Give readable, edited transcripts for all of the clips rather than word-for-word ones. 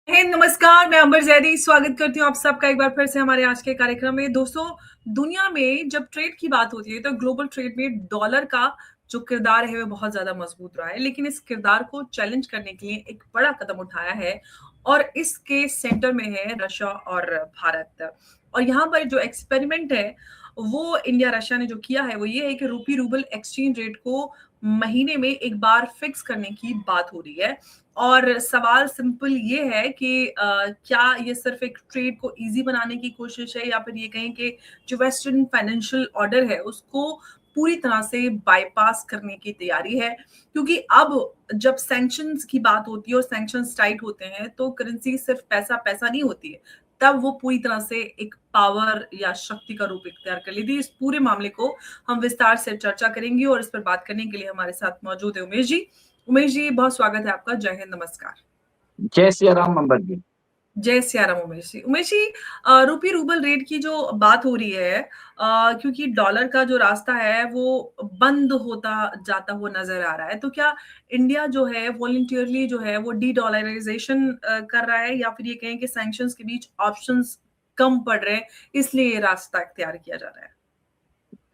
हे नमस्कार, मैं अंबर जैदी स्वागत करती हूँ आप सबका एक बार फिर से हमारे आज के कार्यक्रम में। दोस्तों, दुनिया में जब ट्रेड की बात होती है तो ग्लोबल ट्रेड में डॉलर का जो किरदार है वो बहुत ज़्यादा मजबूत रहा है। लेकिन इस किरदार को चैलेंज करने के लिए एक बड़ा कदम उठाया है और इसके सेंटर में है रशिया और भारत। और यहाँ पर जो एक्सपेरिमेंट है वो इंडिया रशिया ने जो किया है वो ये है कि रूपी रूबल एक्सचेंज रेट को महीने में एक बार फिक्स करने की बात हो रही है। और सवाल सिंपल ये है कि क्या ये सिर्फ एक ट्रेड को ईज़ी बनाने की कोशिश है या फिर ये कहें कि जो वेस्टर्न फाइनेंशियल ऑर्डर है उसको पूरी तरह से बायपास करने की तैयारी है? क्योंकि अब जब सैंक्शंस की बात होती है और सैंक्शंस टाइट होते हैं तो करेंसी सिर्फ पैसा-पैसा नहीं होती है। तब वो पूरी तरह से एक पावर या शक्ति का रूप इख्तियार कर लेती है। इस पूरे मामले को हम विस्तार से चर्चा करेंगे और इस पर बात करने के लिए हमारे साथ मौजूद है उमेश जी। उमेश जी, बहुत स्वागत है आपका। जय हिंद, नमस्कार। जय सिया राम अंबर जी। जय सिया राम उमेश जी। उमेश जी, रूपी रूबल रेट की जो बात हो रही है, क्योंकि डॉलर का जो रास्ता है वो बंद होता जाता हुआ नजर आ रहा है, तो क्या इंडिया जो है वॉलंटियरली जो है वो डी डॉलराइजेशन कर रहा है या फिर ये कहें कि सैंक्शंस के बीच ऑप्शंस कम पड़ रहे हैं इसलिए ये रास्ता इख्तियार किया जा रहा है?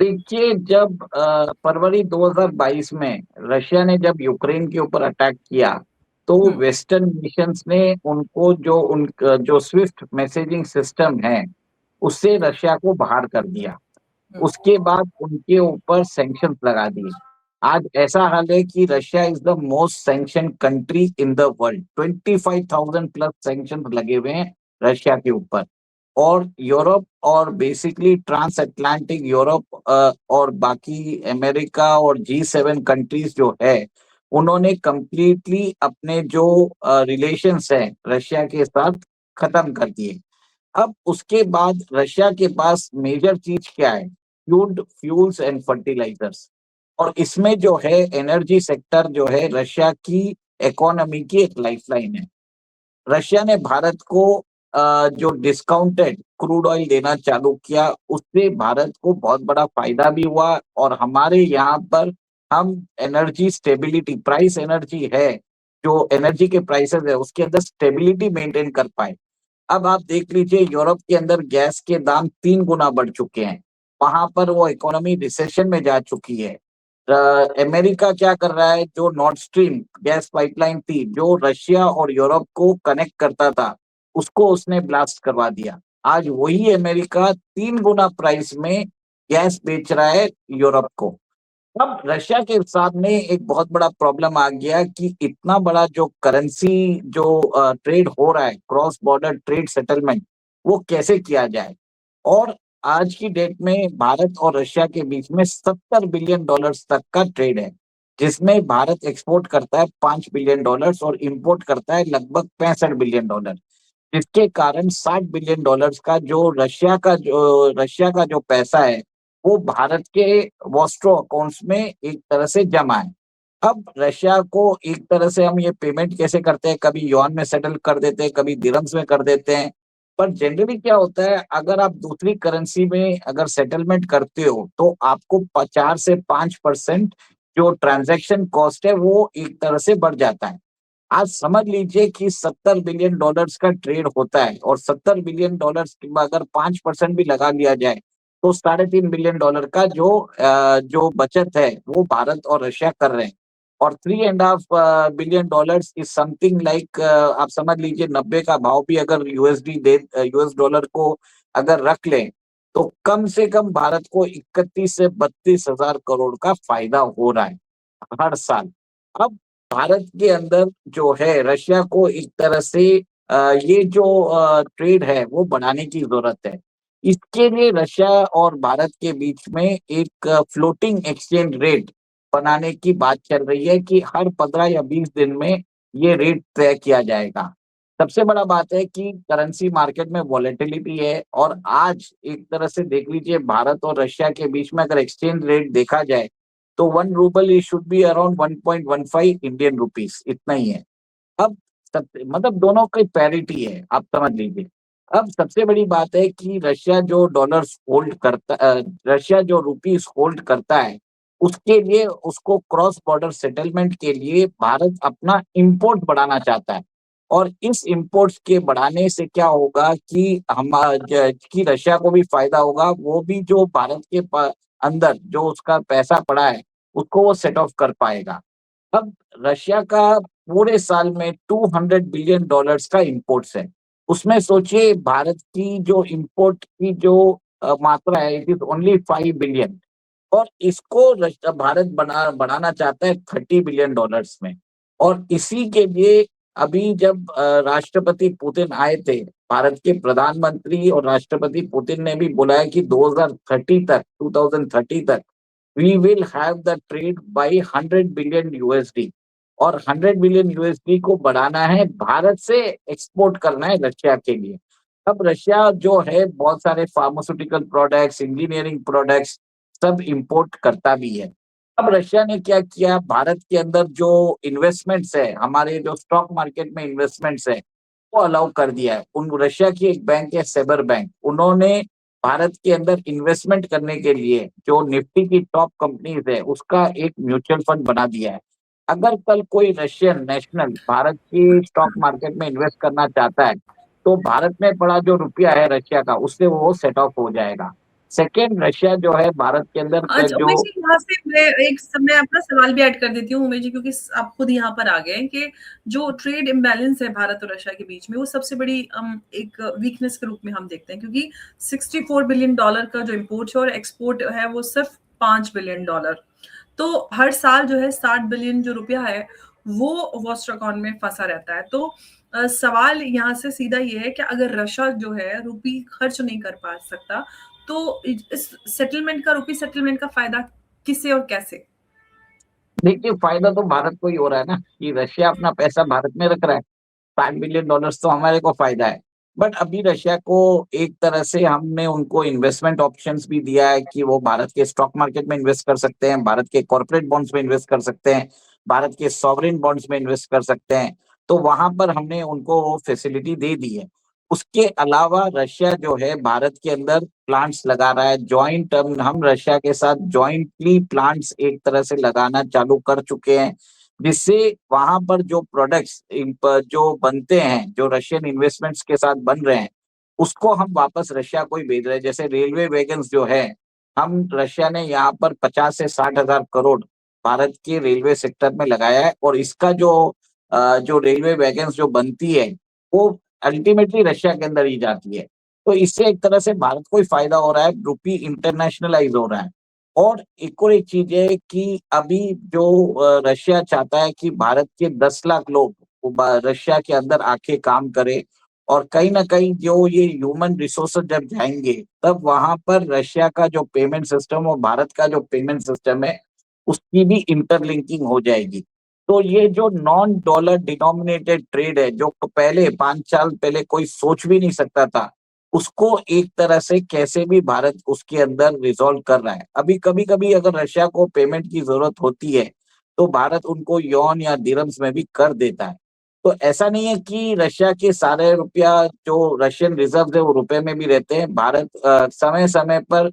देखिए, जब फरवरी 2022 में रशिया ने जब यूक्रेन के ऊपर अटैक किया, तो हम्म। वेस्टर्न नेशंस ने उनको जो स्विफ्ट मैसेजिंग सिस्टम है, उससे रशिया को बाहर कर दिया। हम्म। उसके बाद उनके ऊपर सैंक्शंस लगा दिए। आज ऐसा हाल है कि Russia is the most sanction country in the world. 25,000 plus sanctions लगे हुए हैं रशिया के ऊपर। और यूरोप और बेसिकली ट्रांस अटलांटिक यूरोप और बाकी अमेरिका और G7 कंट्रीज जो है, उन्होंने कंप्लीटली अपने जो रिलेशंस हैं रशिया के साथ खत्म कर दिए। अब उसके बाद रशिया के पास मेजर चीज क्या है? Crude fuels and fertilisers. और इसमें जो है एनर्जी सेक्टर जो है रशिया की इकोनॉमी की एक लाइफलाइन है। रशिया ने भारत को जो डिस्काउंटेड क्रूड ऑयल देना चालू किया, उससे भारत को बहुत बड़ा फायदा भी हुआ। और हमारे यहाँ पर हम एनर्जी स्टेबिलिटी, प्राइस एनर्जी है, जो एनर्जी के प्राइसेस है उसके अंदर स्टेबिलिटी मेंटेन कर पाए। अब आप देख लीजिए, यूरोप के अंदर गैस के दाम 3 गुना बढ़ चुके हैं। वहां पर वो इकोनॉमी रिसेशन में जा चुकी है। अमेरिका क्या कर रहा है? जो नॉर्थ स्ट्रीम गैस पाइपलाइन थी, जो रशिया और यूरोप को कनेक्ट करता था, उसको उसने ब्लास्ट करवा दिया। आज वही अमेरिका 3 गुना प्राइस में गैस बेच रहा है यूरोप को। अब रशिया के सामने एक बहुत बड़ा प्रॉब्लम आ गया कि इतना बड़ा जो करेंसी जो ट्रेड हो रहा है, क्रॉस बॉर्डर ट्रेड सेटलमेंट, वो कैसे किया जाए। और आज की डेट में भारत और रशिया के बीच में $70 बिलियन तक का ट्रेड है, जिसमें भारत एक्सपोर्ट करता है $5 बिलियन और इंपोर्ट करता है लगभग $65 बिलियन। जिसके कारण $60 बिलियन का जो रशिया का जो पैसा है, वो भारत के वॉस्ट्रो अकाउंट्स में एक तरह से जमा है। अब रशिया को एक तरह से हम ये पेमेंट कैसे करते हैं? कभी युआन में सेटल कर देते हैं, कभी दिरहम्स में कर देते हैं। पर जनरली क्या होता है, अगर आप दूसरी करेंसी में अगर सेटलमेंट करते हो तो आपको 4 से 5% जो ट्रांजैक्शन कॉस्ट है वो एक तरह से बढ़ जाता है। आज समझ लीजिए कि $70 बिलियन का ट्रेड होता है, और $70 बिलियन की अगर 5% भी लगा लिया जाए तो $3.5 बिलियन का जो बचत है वो भारत और रशिया कर रहे हैं। और $3.5 बिलियन इज समथिंग लाइक, आप समझ लीजिए 90 का भाव भी अगर यूएस डॉलर को अगर रख लें, तो कम से कम भारत को 31 से 32 हजार करोड़ का फायदा हो रहा है हर साल। अब भारत के अंदर जो है रशिया को एक तरह से ये जो ट्रेड है वो बढ़ाने की जरूरत है। इसके लिए रशिया और भारत के बीच में एक फ्लोटिंग एक्सचेंज रेट बनाने की बात चल रही है कि हर 15 या 20 दिन में ये रेट तय किया जाएगा। सबसे बड़ा बात है कि करेंसी मार्केट में वॉलेटिलिटी है, और आज एक तरह से देख लीजिए भारत और रशिया के बीच में अगर एक्सचेंज रेट देखा जाए तो 1 rouble E should be around 1.15 Indian rupees, इतना ही है। अब मतलब दोनों की पैरिटी है, आप समझ लीजिए। अब सबसे बड़ी बात है कि रशिया जो रुपीस होल्ड करता है, उसके लिए उसको क्रॉस बॉर्डर सेटलमेंट के लिए भारत अपना इंपोर्ट बढ़ाना चाहता है। और इस इंपोर्ट्स के बढ़ाने से क्या होगा कि कि रशिया को भी फायदा होगा, वो भी जो भारत के अंदर जो उसका पैसा पड़ा है उसको वो सेट ऑफ कर पाएगा। अब रशिया का पूरे साल में $200 बिलियन का इंपोर्ट्स है। उसमें सोचिए भारत की जो इंपोर्ट की जो मात्रा है, इट इज ओनली 5 बिलियन, और इसको भारत बढ़ाना चाहता है $30 बिलियन में। और इसी के लिए अभी जब राष्ट्रपति पुतिन आए थे, भारत के प्रधानमंत्री और राष्ट्रपति पुतिन ने भी बोला है कि 2030 तक we will have the trade by 100 billion USD, और 100 बिलियन USD को बढ़ाना है, भारत से एक्सपोर्ट करना है रशिया के लिए। अब रशिया जो है बहुत सारे फार्मास्यूटिकल प्रोडक्ट्स, इंजीनियरिंग प्रोडक्ट्स सब इंपोर्ट करता भी है। अब रशिया ने क्या किया, भारत के अंदर जो इन्वेस्टमेंट्स है, हमारे जो स्टॉक मार्केट में इन्वेस्टमेंट्स है, वो अलाउ कर दिया है। उन रशिया की एक बैंक है सेबर बैंक, उन्होंने भारत के अंदर इन्वेस्टमेंट करने के लिए जो निफ्टी की टॉप कंपनीज है उसका एक म्यूचुअल फंड बना दिया है। अगर कल कोई रशियन नेशनल भारत की स्टॉक मार्केट में इन्वेस्ट करना चाहता है, तो भारत में पड़ा जो रुपया है रशिया का, उससे वो सेट ऑफ हो जाएगा। सेकेंड, रशिया जो है भारत के अंदर अच्छा जो उमेश जी, यहाँ से मैं अपना सवाल भी ऐड कर देती हूँ उमेश जी, क्योंकि आप खुद यहाँ पर आ गए हैं कि जो ट्रेड इम्बैलेंस है भारत और रशिया के बीच में, वो सबसे बड़ी एक वीकनेस के रूप में हम देखते हैं, क्योंकि $64 बिलियन का जो इम्पोर्ट है और एक्सपोर्ट है वो सिर्फ $5 बिलियन। तो हर साल जो है 60 बिलियन जो रुपया है वो वॉस्ट्राकॉन में फंसा रहता है। तो सवाल यहाँ से सीधा ये है कि अगर रशिया जो है रुपी खर्च नहीं कर पा सकता, तो इस सेटलमेंट का, रुपी सेटलमेंट का फायदा किसे और कैसे? देखिए फायदा तो भारत को ही हो रहा है ना, कि रशिया अपना पैसा भारत में रख रहा है। $5 बिलियन तो हमारे को फायदा है। बट अभी रशिया को एक तरह से हमने उनको इन्वेस्टमेंट ऑप्शंस भी दिया है कि वो भारत के स्टॉक मार्केट में इन्वेस्ट कर सकते हैं, भारत के कॉर्पोरेट बॉन्ड्स में इन्वेस्ट कर सकते हैं, भारत के सॉवरेन बॉन्ड्स में इन्वेस्ट कर सकते हैं। तो वहां पर हमने उनको वो फैसिलिटी दे दी है। उसके अलावा रशिया जो है भारत के अंदर प्लांट्स लगा रहा है, जॉइंट हम रशिया के साथ जॉइंटली प्लांट्स एक तरह से लगाना चालू कर चुके हैं, जिससे वहां पर जो प्रोडक्ट्स जो बनते हैं, जो रशियन इन्वेस्टमेंट्स के साथ बन रहे हैं, उसको हम वापस रशिया को ही भेज रहे हैं। जैसे रेलवे वैगन्स जो है, हम रशिया ने यहाँ पर 50 से 60 हजार करोड़ भारत के रेलवे सेक्टर में लगाया है, और इसका जो रेलवे वैगन्स जो बनती है वो अल्टीमेटली रशिया के अंदर ही जाती है। तो इससे एक तरह से भारत को ही फायदा हो रहा है, रुपी इंटरनेशनलाइज हो रहा है। और एक चीज है कि अभी जो रशिया चाहता है कि भारत के 10 लाख लोग रशिया के अंदर आके काम करे, और कहीं ना कहीं जो ये ह्यूमन रिसोर्सेज जब जाएंगे, तब वहां पर रशिया का जो पेमेंट सिस्टम और भारत का जो पेमेंट सिस्टम है उसकी भी इंटरलिंकिंग हो जाएगी। तो ये जो नॉन डॉलर डिनोमिनेटेड ट्रेड है, जो पहले 5 साल पहले कोई सोच भी नहीं सकता था, उसको एक तरह से कैसे भी भारत उसके अंदर रिजॉल्व कर रहा है। अभी कभी कभी अगर रशिया को पेमेंट की जरूरत होती है, तो भारत उनको यौन या दिरम्स में भी कर देता है। तो ऐसा नहीं है कि रशिया के सारे रुपया जो रशियन रिजर्व है वो रुपए में भी रहते हैं। भारत समय समय पर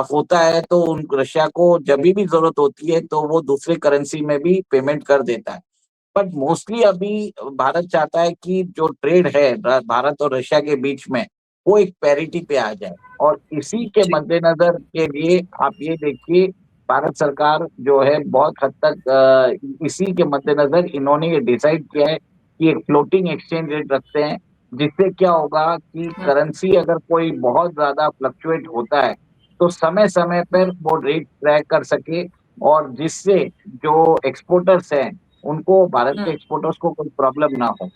होता है तो उन रशिया को जब भी जरूरत होती है तो वो दूसरे करेंसी में भी पेमेंट कर देता है। बट मोस्टली अभी भारत चाहता है कि जो ट्रेड है भारत और रशिया के बीच में, वो एक पैरिटी पे आ जाए। और इसी के जी। मद्देनजर के लिए आप ये देखिए, भारत सरकार जो है बहुत हद तक इसी के मद्देनजर इन्होंने ये डिसाइड किया है कि एक फ्लोटिंग एक्सचेंज रेट रखते हैं, जिससे क्या होगा कि हुँ, करेंसी अगर कोई बहुत ज्यादा फ्लक्चुएट होता है, तो समय समय पर हुँ, वो रेट ट्रैक कर सके, और जिससे जो एक्सपोर्टर्स हैं उनको, भारत के हुँ। एक्सपोर्टर्स को कोई प्रॉब्लम ना हो।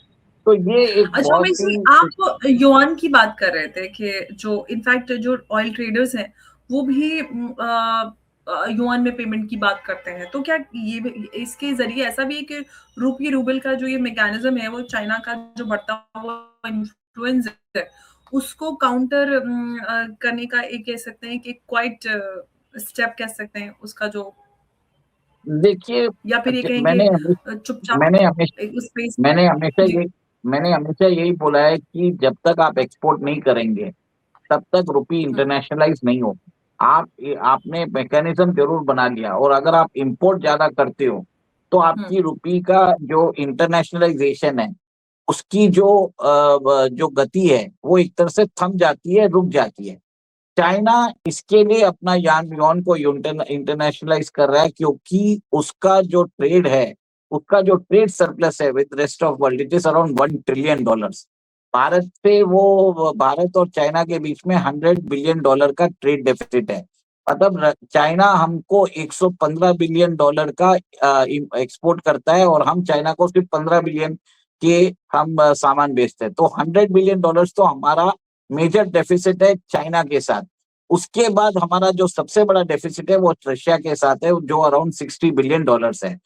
तो ये एक अच्छा बहुत उमेश जी, ही आप युआन की बात कर रहे थे कि जो इनफैक्ट जो ऑयल ट्रेडर्स हैं वो भी युआन में पेमेंट की बात करते हैं। तो क्या इसके जरिए ऐसा भी है कि रूपी रूबल का जो ये मैकेनिज्म है, वो चाइना का जो बढ़ता हुआ इन्फ्लुएंस है उसको काउंटर करने का एक कह सकते हैं कि क्वाइट स्टेप कह सकते हैं उसका, जो देखिए, या फिर ये अच्छा, कहेंगे चुपचाप मैंने हमेशा उस स्पेस में। मैंने हमेशा जी। ये मैंने हमेशा यही बोला है कि जब तक आप एक्सपोर्ट नहीं करेंगे, तब तक रुपी हम्म, इंटरनेशनलाइज नहीं हो। आपने मैकेनिज्म जरूर बना लिया, और अगर आप इंपोर्ट ज्यादा करते हो, तो हम्म, आपकी रुपी का जो इंटरनेशनलाइजेशन है उसकी जो गति है वो एक तरह से थम जाती है, रुक जाती है। चाइना इसके लिए अपना यान युआन को इंटरनेशनलाइज कर रहा है, क्योंकि उसका जो ट्रेड है, उसका जो ट्रेड सरप्लस है with rest of world, it is around $1 trillion. Bharat और चाइना के बीच में $100 बिलियन का ट्रेड डेफिसिट है। मतलब चाइना हमको $115 बिलियन का एक्सपोर्ट करता है, और हम चाइना को सिर्फ 15 बिलियन के हम सामान बेचते हैं। तो $100 बिलियन तो हमारा मेजर डेफिसिट है चाइना के साथ। उसके बाद हमारा जो सबसे बड़ा डेफिसिट है वो रशिया के साथ है, जो अराउंड $60 बिलियन है।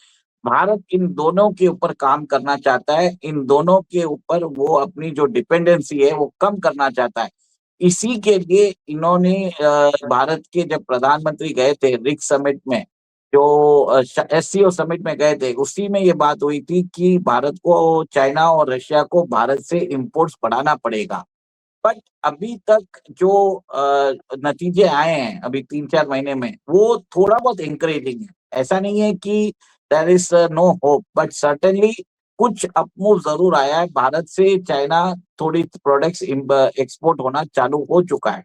भारत इन दोनों के ऊपर काम करना चाहता है, इन दोनों के ऊपर वो अपनी जो डिपेंडेंसी है वो कम करना चाहता है। इसी के लिए इन्होंने भारत के जब प्रधानमंत्री गए थे रिक्स समिट में, जो एससीओ समिट में गए थे, उसी में ये बात हुई थी कि भारत को, चाइना और रशिया को भारत से इंपोर्ट्स बढ़ाना पड़ेगा। बट अभी तक जो नतीजे आए हैं अभी 3-4 महीने में, वो थोड़ा बहुत इंकरेजिंग है। ऐसा नहीं है कि there is no hope, but certainly कुछ अपमूव जरूर आया है। भारत से चाइना थोड़ी प्रोडक्ट्स एक्सपोर्ट होना चालू हो चुका है।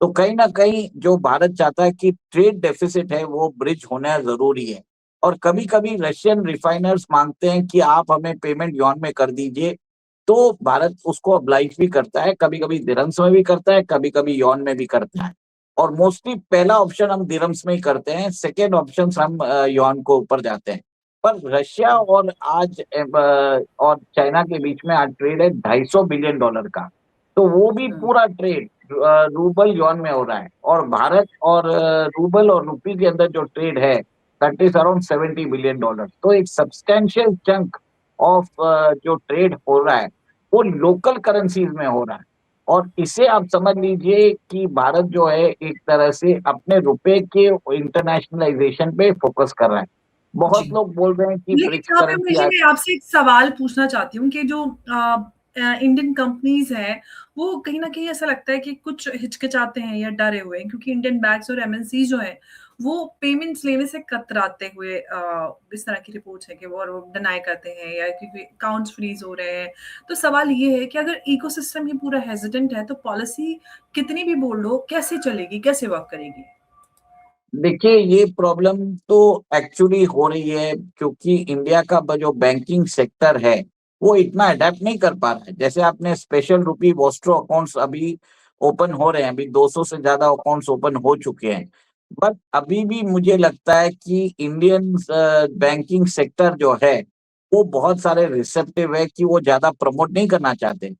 तो कहीं ना कहीं जो भारत चाहता है कि ट्रेड डेफिसिट है वो ब्रिज होना जरूरी है। और कभी कभी रशियन रिफाइनर्स मांगते हैं कि आप हमें पेमेंट युआन में कर दीजिए, तो भारत उसको अब्लाइज भी करता है, कभी कभी दिरहम्स में भी करता है, कभी कभी यौन में भी करता है। और मोस्टली पहला ऑप्शन हम दिरहम्स में ही करते हैं, सेकेंड ऑप्शन हम यौन को ऊपर जाते हैं। पर रशिया और चाइना के बीच में आज ट्रेड है $250 बिलियन का। तो वो भी हम्म। पूरा ट्रेड रूबल यौन में हो रहा है। और भारत और रूबल और रुपी के अंदर जो ट्रेड है, दैट इज अराउंड $70 बिलियन। तो एक सब्सटेंशियल चंक ऑफ जो ट्रेड हो रहा है वो लोकल करेंसीज में हो रहा है। और इसे आप समझ लीजिए कि भारत जो है एक तरह से अपने रुपए के इंटरनेशनलाइजेशन पे फोकस कर रहा है। जी। बहुत लोग बोल रहे हैं कि लेकिन ब्रिक्स यहाँ पे करेंसी मुझे आज। मैं आपसे एक सवाल पूछना चाहती हूँ कि जो इंडियन कंपनीज हैं, वो कहीं न कहीं ऐसा लगता है कि कुछ हिचकिचाते हैं या डरे हुए हैं, क्योंकि इंडियन बैंक्स और एमएनसी जो हैं, वो पेमेंट्स लेने से कतराते हुए इस तरह की रिपोर्ट्स है कि वो डिनाई करते हैं या क्योंकि अकाउंट्स फ्रीज़ हो रहे हैं। तो सवाल ये है कि अगर इकोसिस्टम ही पूरा हेजिटेंट है, तो पॉलिसी कितनी भी बोल्ड हो, कैसे चलेगी, कैसे वर्क करेगी? देखिए, ये प्रॉब्लम तो एक्चुअली हो रही है, क्योंकि इंडिया का जो बैंकिंग सेक्टर है वो इतना अडेप्ट नहीं कर पा रहा है। जैसे आपने स्पेशल रुपी वॉस्ट्रो अकाउंट्स अभी ओपन हो रहे हैं, अभी 200 से ज्यादा अकाउंट्स ओपन हो चुके हैं। बट अभी भी मुझे लगता है कि इंडियन बैंकिंग सेक्टर जो है वो बहुत सारे रिसेप्टिव है, कि वो ज्यादा प्रमोट नहीं करना चाहते,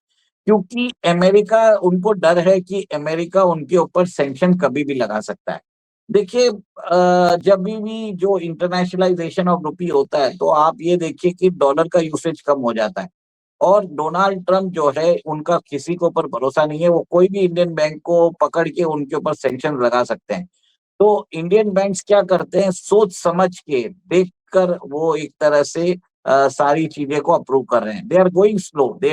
क्योंकि अमेरिका, उनको डर है कि अमेरिका उनके ऊपर सैंक्शन कभी भी लगा सकता है। देखिए, जब भी जो इंटरनेशनलाइजेशन ऑफ रुपी होता है, तो आप ये देखिए कि डॉलर का यूसेज कम हो जाता है। और डोनाल्ड ट्रम्प जो है, उनका किसी के ऊपर भरोसा नहीं है, वो कोई भी इंडियन बैंक को पकड़ के उनके ऊपर सैंक्शन लगा सकते हैं। तो इंडियन बैंक्स क्या करते हैं, सोच समझ के देख कर वो एक तरह से सारी चीजें को अप्रूव कर रहे हैं। They are going slow, they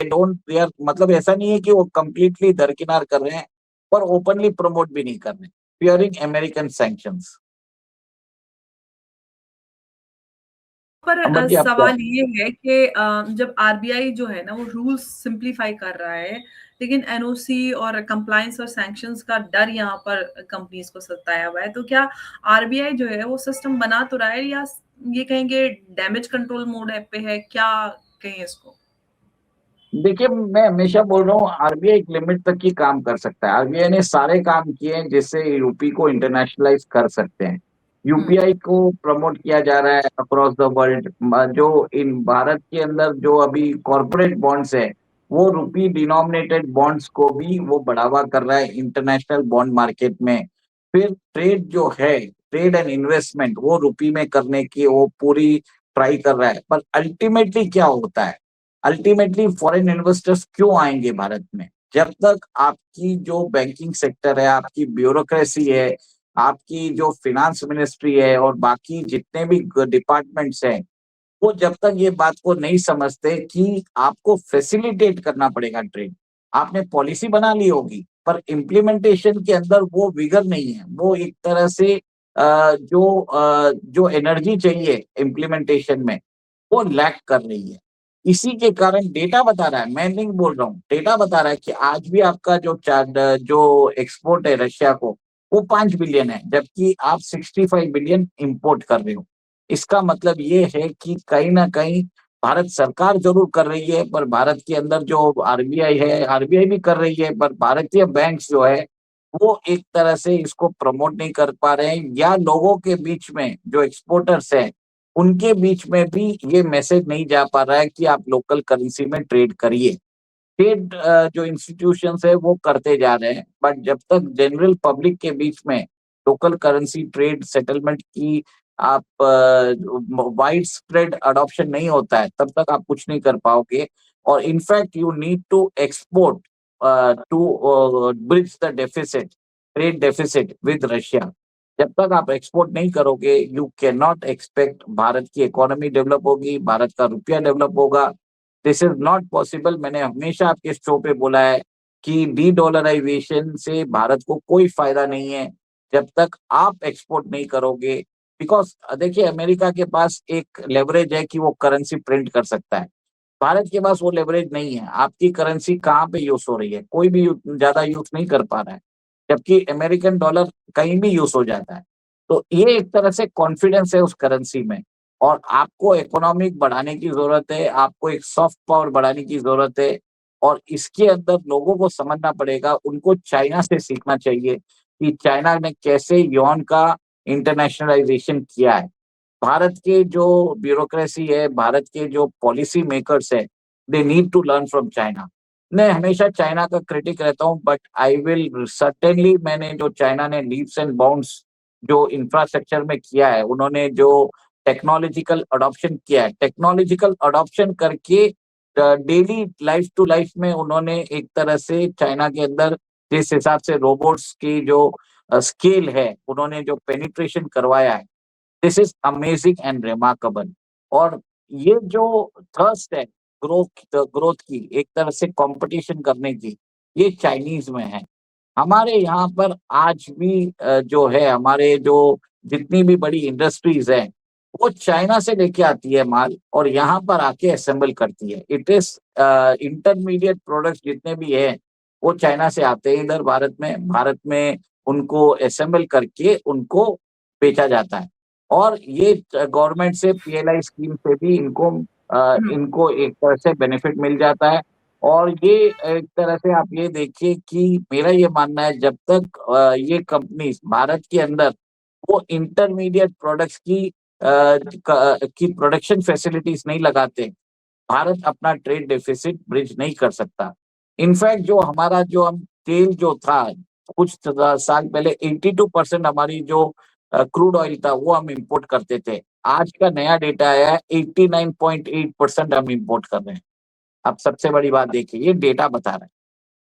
are, मतलब ऐसा नहीं है कि वो कंप्लीटली दरकिनार कर रहे हैं, पर ओपनली प्रमोट भी नहीं कर रहे, फियरिंग अमेरिकन सैंक्शंस। पर अमर जी, आप क्या? सवाल ये है कि जब आरबीआई जो है ना वो रूल्स सिंप्लीफाई कर रहा है, लेकिन एनओसी और कंप्लायंस और सैंक्शंस का डर यहाँ पर कंपनीज को सताया हुआ है। तो क्या आरबीआई जो है वो सिस्टम बना तो रहा है, या ये कहेंगे डैमेज कंट्रोल मोड पे है, क्या कहें इसको? देखिए, मैं हमेशा बोल रहा हूँ, आरबीआई एक लिमिट तक ही काम कर सकता है। आरबीआई ने सारे काम किए हैं जिससे यूपी को इंटरनेशनलाइज कर सकते हैं। हम्म। यूपीआई को प्रमोट किया जा रहा है अक्रॉस द वर्ल्ड। जो इन भारत के अंदर जो अभी कॉरपोरेट बॉन्ड्स है, वो रुपी डिनोमिनेटेड बॉन्ड्स को भी वो बढ़ावा कर रहा है इंटरनेशनल बॉन्ड मार्केट में। फिर ट्रेड जो है, ट्रेड एंड इन्वेस्टमेंट, वो रुपी में करने की वो पूरी ट्राई कर रहा है। पर अल्टीमेटली क्या होता है, अल्टीमेटली फॉरेन इन्वेस्टर्स क्यों आएंगे भारत में, जब तक आपकी जो बैंकिंग सेक्टर है, आपकी ब्यूरोक्रेसी है, आपकी जो फिनांस मिनिस्ट्री है, और बाकी जितने भी डिपार्टमेंट्स हैं, वो जब तक ये बात को नहीं समझते कि आपको फैसिलिटेट करना पड़ेगा ट्रेड। आपने पॉलिसी बना ली होगी, पर इम्प्लीमेंटेशन के अंदर वो विगर नहीं है। वो एक तरह से जो एनर्जी चाहिए इम्प्लीमेंटेशन में, वो लैक कर रही है। इसी के कारण डेटा बता रहा है, मैं नहीं बोल रहा हूँ, डेटा बता रहा है कि आज भी आपका जो एक्सपोर्ट है रशिया को, वो 5 बिलियन है, जबकि आप 65 बिलियन इंपोर्ट कर रहे हो। इसका मतलब ये है कि कहीं ना कहीं भारत सरकार जरूर कर रही है, पर भारत के अंदर जो आरबीआई है, आरबीआई भी कर रही है, पर भारतीय बैंक जो है वो एक तरह से इसको प्रमोट नहीं कर पा रहे हैं, या लोगों के बीच में जो एक्सपोर्टर्स हैं उनके बीच में भी ये मैसेज नहीं जा पा रहा है कि आप लोकल करेंसी में ट्रेड करिए। ट्रेड जो इंस्टीट्यूशंस है वो करते जा रहे हैं, बट जब तक जनरल पब्लिक के बीच में लोकल करेंसी ट्रेड सेटलमेंट की आप वाइड स्प्रेड अडॉप्शन नहीं होता है, तब तक आप कुछ नहीं कर पाओगे। और in fact you need to export to bridge the deficit, trade deficit with Russia. जब तक आप एक्सपोर्ट नहीं करोगे, you can not expect Bharat की इकोनॉमी डेवलप होगी, भारत का रुपया डेवलप होगा। This is not possible. मैंने हमेशा आपके शो पे बोला है कि डी डॉलराइजेशन से भारत को कोई फायदा नहीं है जब तक आप एक्सपोर्ट नहीं करोगे। बिकॉज देखिए, अमेरिका के पास एक लेवरेज है कि वो करेंसी प्रिंट कर सकता है, भारत के पास वो लेवरेज नहीं है। आपकी करेंसी कहाँ पे यूज हो रही है, कोई भी ज्यादा यूज नहीं कर पा रहा है, जबकि अमेरिकन डॉलर कहीं भी यूज हो जाता है। तो ये एक तरह से कॉन्फिडेंस है उस करेंसी में। और आपको इकोनॉमिक बढ़ाने की जरूरत है, आपको एक सॉफ्ट पावर बढ़ाने की जरूरत है। और इसके अंदर लोगों को समझना पड़ेगा, उनको चाइना से सीखना चाहिए कि चाइना ने कैसे युआन का इंटरनेशनलाइजेशन किया है। भारत के जो ब्यूरोक्रेसी है, भारत के जो पॉलिसी मेकर्स है, they need to learn from China. मैं हमेशा चाइना का क्रिटिक रहता हूँ, बट आई विल सर्टेनली, मैंने जो चाइना ने लीप्स एंड बाउंड्स जो इंफ्रास्ट्रक्चर में किया है, उन्होंने जो टेक्नोलॉजिकल अडॉप्शन किया है, टेक्नोलॉजिकल अडॉप्शन करके डेली लाइफ टू लाइफ में उन्होंने एक तरह से चाइना के अंदर जिस हिसाब से रोबोट्स की जो स्केल है, उन्होंने जो पेनिट्रेशन करवाया है, this is amazing and remarkable. और ये जो थर्स्ट है ग्रोथ ग्रोथ की, एक तरह से कंपटीशन करने की, ये चाइनीज में है। हमारे यहाँ पर आज भी जो है, हमारे जो जितनी भी बड़ी इंडस्ट्रीज हैं, वो चाइना से लेके आती है माल और यहाँ पर आके असेंबल करती है। इट इज इंटरमीडिएट प्रोडक्ट्स जितने भी है, वो चाइना से आते हैं इधर भारत में उनको असेंबल करके उनको बेचा जाता है। और ये गवर्नमेंट से पीएलआई स्कीम से भी हम्म। इनको एक तरह से बेनिफिट मिल जाता है। और ये एक तरह से आप ये देखिए कि मेरा ये मानना है, जब तक ये कंपनीज भारत के अंदर वो इंटरमीडिएट प्रोडक्ट्स की प्रोडक्शन फैसिलिटीज नहीं लगाते, भारत अपना ट्रेड डेफिसिट ब्रिज नहीं कर सकता। इनफैक्ट जो हमारा जो हम तेल जो था कुछ साल पहले, 82% हमारी जो क्रूड ऑयल था वो हम इंपोर्ट करते थे। आज का नया डेटा आया है, 89.8% हम इंपोर्ट कर रहे हैं। अब सबसे बड़ी बात देखिए, ये डेटा बता रहा है।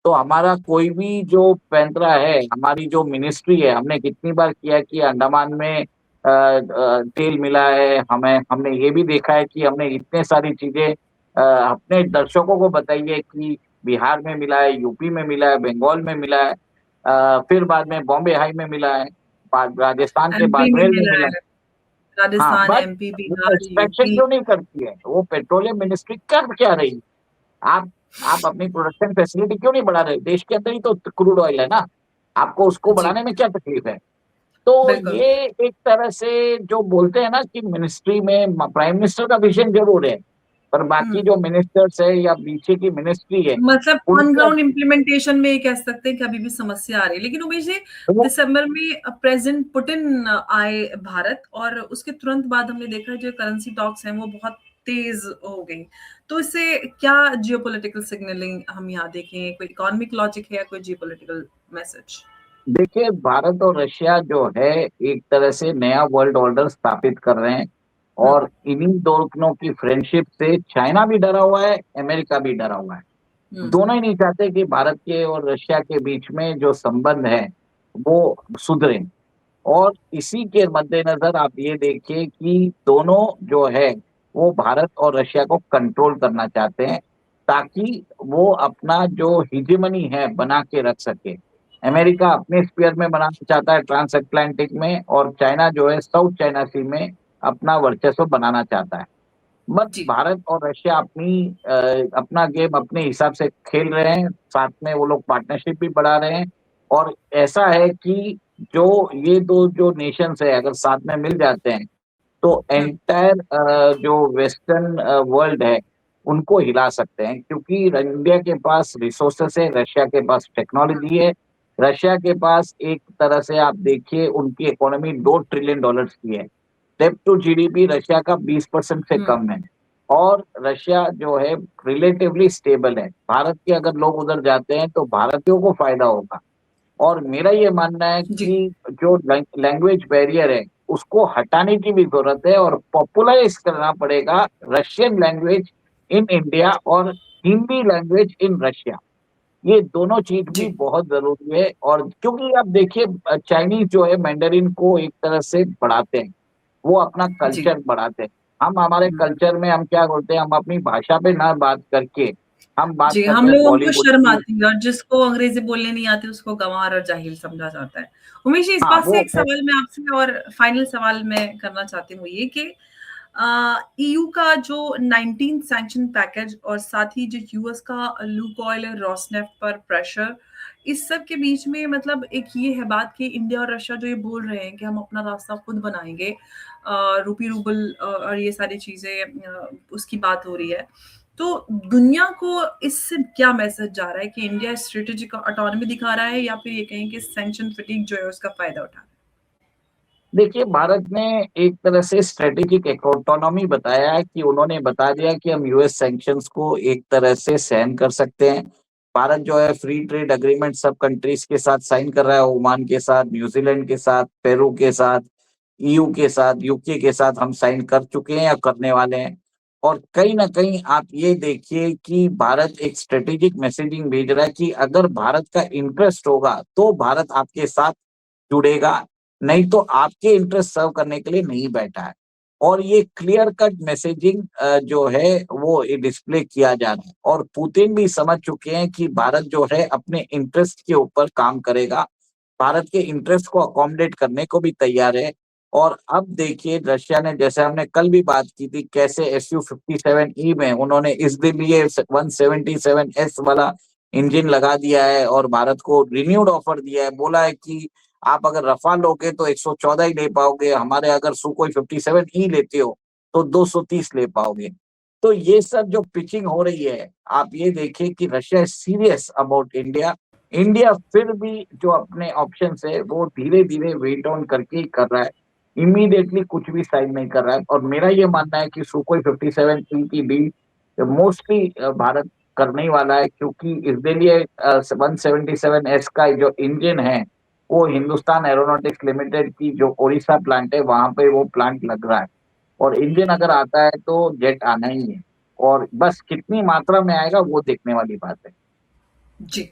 तो हमारा कोई भी जो पैंतरा है, हमारी जो मिनिस्ट्री है, हमने कितनी बार किया कि अंडमान में तेल मिला है, हमें हमने ये भी देखा है कि हमने इतने सारी चीजें अपने दर्शकों को बताई है कि बिहार में मिला है, यूपी में मिला है, बंगाल में मिला है, फिर बाद में बॉम्बे हाई में मिला है, राजस्थान के एमपी में बाड़मेर में मिला मिला है। है, हाँ, राजस्थान, बट एमपी, वो बिहार, इंस्पेक्शन यूपी। क्यों नहीं करती है, वो पेट्रोलियम मिनिस्ट्री कर क्या रही है? आप आप अपनी प्रोडक्शन फैसिलिटी क्यों नहीं बढ़ा रहे? देश के अंदर ही तो क्रूड ऑयल है ना, आपको उसको जी, बढ़ाने में क्या तकलीफ है? तो बिल्कुल। ये एक तरह से जो बोलते हैं ना कि मिनिस्ट्री में प्राइम मिनिस्टर का विजन जरूर है, पर बाकी हुँ। जो मिनिस्टर्स है या पीछे की मिनिस्ट्री है, मतलब ऑन उनका ग्राउंड इम्प्लीमेंटेशन में ये कह सकते हैं कि अभी भी समस्या आ रही है। लेकिन उमेश जी, वो दिसंबर में प्रेज़िडेंट पुतिन आए भारत और उसके तुरंत बाद हमने देखा जो करेंसी टॉक्स हैं वो बहुत तेज़ हो गई। तो इससे क्या जियोपॉलिटिकल सिग्नलिंग हम यहाँ देखें? कोई इकोनॉमिक लॉजिक है या कोई जियोपॉलिटिकल मैसेज? देखिए, भारत और रशिया जो है एक तरह से नया वर्ल्ड ऑर्डर स्थापित कर रहे हैं। हुँ, और इन्हीं दोनों की फ्रेंडशिप से चाइना भी डरा हुआ है, अमेरिका भी डरा हुआ है। हुँ, दोनों ही नहीं चाहते कि भारत के और रशिया के बीच में जो संबंध है वो सुधरे। और इसी के मद्देनजर आप ये देखिए कि दोनों जो है वो भारत और रशिया को कंट्रोल करना चाहते हैं, ताकि वो अपना जो हिजेमनी है बना के रख सके। अमेरिका अपने स्फीयर में बनाना चाहता है, ट्रांस अटलांटिक में, और चाइना जो है साउथ चाइना सी में अपना वर्चस्व बनाना चाहता है। बट जी, भारत और रशिया अपना गेम अपने हिसाब से खेल रहे हैं, साथ में वो लोग पार्टनरशिप भी बढ़ा रहे हैं। और ऐसा है कि जो ये दो जो नेशंस है अगर साथ में मिल जाते हैं तो हुँ, एंटायर जो वेस्टर्न वर्ल्ड है उनको हिला सकते हैं, क्योंकि इंडिया के पास रिसोर्सेस है, रशिया के पास टेक्नोलॉजी है। रशिया के पास एक तरह से आप देखिए उनकी इकोनॉमी $2 ट्रिलियन की है। डेब्ट टू जीडीपी रशिया का 20% से हुँ, कम है। और रशिया जो है रिलेटिवली स्टेबल है। भारत के अगर लोग उधर जाते हैं तो भारतीयों को फायदा होगा। और मेरा ये मानना है जी, कि जो लैंग्वेज बैरियर है उसको हटाने की भी जरूरत है और पॉपुलराइज करना पड़ेगा रशियन लैंग्वेज इन इंडिया और हिंदी लैंग्वेज इन रशिया। ये दोनों चीज भी जी, बहुत जरूरी है। और क्योंकि आप देखिए चाइनीज जो है मैंडरिन को एक तरह से बढ़ाते हैं, वो अपना जी। कल्चर बढ़ाते हैं। हम हमारे हुँ। कल्चर में हम क्या बोलते हैं, हम अपनी भाषा पे ना बात करके हम बात जी, हम करते हैं लोगों को बॉलीवुड शर्म की। आती है और जिसको अंग्रेज़ी बोलने नहीं आती उसको गँवार और जाहिल समझा जाता है। उमेश जी, इस हाँ बात से वो एक सवाल मैं आपसे और फाइनल सवाल मैं करना चाहती हूँ ये कि ईयू का जो 19 सैंक्शन पैकेज और साथ ही जो यूएस का लुकोइल और रोसनेफ्ट पर प्रेशर, इस सब के बीच में मतलब एक ये है बात कि इंडिया और रशिया जो ये बोल रहे हैं कि हम अपना रास्ता खुद बनाएँगे, रूपी रूबल और ये सारी चीज़ें, उसकी बात हो रही है। तो दुनिया को इससे क्या मैसेज जा रहा है कि इंडिया स्ट्रेटेजिक ऑटोनॉमी दिखा रहा है या फिर ये कहें कि सैंक्शन फटीग जो है उसका फायदा उठा रहा है? देखिए, भारत ने एक तरह से स्ट्रेटेजिक ऑटोनॉमी बताया है कि उन्होंने बता दिया कि हम यूएस सैंक्शंस को एक तरह से सहन कर सकते हैं। भारत जो है फ्री ट्रेड एग्रीमेंट सब कंट्रीज के साथ साइन कर रहा है, ओमान के साथ, न्यूजीलैंड के साथ, पेरू के साथ, ईयू के साथ, यूके के साथ हम साइन कर चुके हैं या करने वाले हैं। और कहीं न कहीं आप ये देखिए कि भारत एक स्ट्रेटेजिक मैसेजिंग भेज रहा है कि अगर भारत का इंटरेस्ट होगा, तो भारत आपके साथ जुड़ेगा, नहीं तो आपके इंटरेस्ट सर्व करने के लिए नहीं बैठा है। और ये क्लियर कट मैसेजिंग जो है वो ये डिस्प्ले किया जा रहा है और पुतिन भी समझ चुके हैं कि भारत जो है अपने इंटरेस्ट के ऊपर काम करेगा, भारत के इंटरेस्ट को अकोमोडेट करने को भी तैयार है। और अब देखिए रशिया ने, जैसे हमने कल भी बात की थी, कैसे SU-57E में उन्होंने इसके लिए 177S वाला इंजन लगा दिया है और भारत को रिन्यूड ऑफर दिया है। बोला है कि आप अगर रफाल लोगे तो 114 ही ले पाओगे, हमारे अगर सुखोई 57 लेते हो तो 230 ले पाओगे। तो ये सब जो पिचिंग हो रही है, आप ये देखिए कि Russia is serious about India. India फिर भी जो अपने ऑप्शंस है वो धीरे-धीरे वेट ऑन करके ही कर रहा है। इमीडिएटली कुछ भी साइन नहीं कर रहा है। और मेरा ये मानना है कि सुखोई 57 की डील मोस्टली भारत करने ही वाला है, क्योंकि इसके लिए 177S का जो इंजन है वो हिंदुस्तान एरोनॉटिक्स लिमिटेड की जो ओडिशा प्लांट है वहां पे वो प्लांट लग रहा है। और इंजन अगर आता है तो जेट आना ही है। और बस कितनी मात्रा में आएगा वो देखने वाली बात है। जी।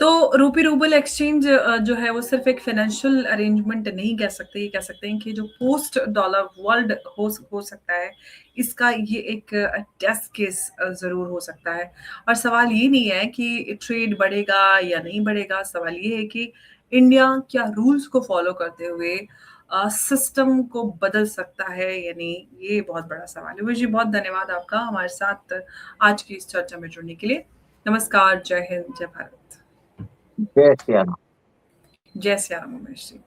तो रूपी रूबल एक्सचेंज जो है वो सिर्फ एक फाइनेंशियल अरेंजमेंट नहीं कह सकते, ये कह सकते हैं कि जो पोस्ट डॉलर वर्ल्ड हो सकता है, इसका ये एक टेस्ट केस ज़रूर हो सकता है। और सवाल ये नहीं है कि ट्रेड बढ़ेगा या नहीं बढ़ेगा, सवाल ये है कि इंडिया क्या रूल्स को फॉलो करते हुए सिस्टम को बदल सकता है या नहीं, ये बहुत बड़ा सवाल है। मुझे बहुत धन्यवाद आपका हमारे साथ आज की इस चर्चा में जुड़ने के लिए। नमस्कार, जय हिंद, जय भारत। जय श्री राम। जय श्री राम उमेश जी।